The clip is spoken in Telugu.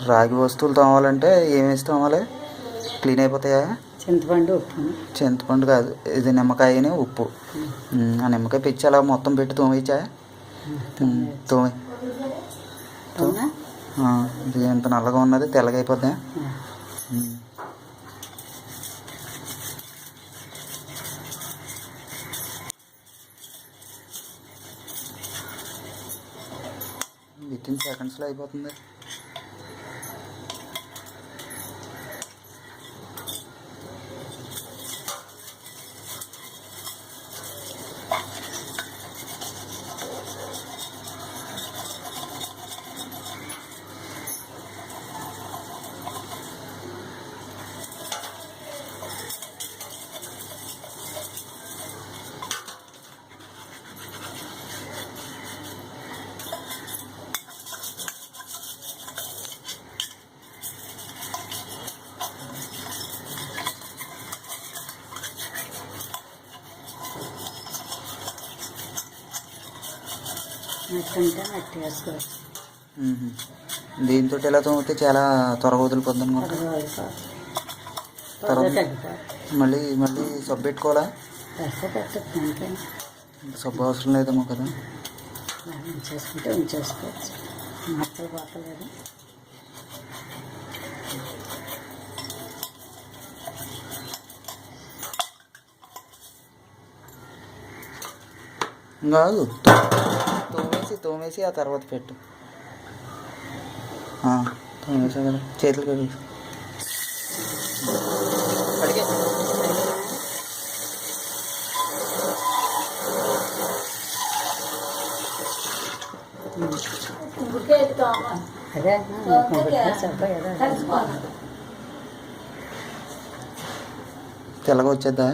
రాగి వస్తువులు తోమాలంటే ఏమేసి తోమాలి? క్లీన్ అయిపోతాయా? చింతపండు, ఉప్పు. చింతపండు కాదు, ఇది నిమ్మకాయని ఉప్పు. ఆ నిమ్మకాయ పిచ్చి అలా మొత్తం పెట్టి తోమించా? తోమి. ఇది ఎంత నల్లగా ఉన్నది, తెల్లగా అయిపోద్దా? విత్ ఇన్ సెకండ్స్లో అయిపోతుంది. మట్టి వేసుకోవచ్చు. దీంతో ఇలా తోమితే చాలా త్వరగా వదిలిపోద్ది అనమాట. మళ్ళీ మళ్ళీ సబ్బు పెట్టుకోవాలా? సబ్బు అవసరం లేదేమో కదా. ఉంచేసుకోవచ్చు, మట్టలు పోతలేదు. కాదు, తోమేసి ఆ తర్వాత పెట్టు. తోమేసా కదా, చేతులు కడిగి తెల్లగా వచ్చేద్దా?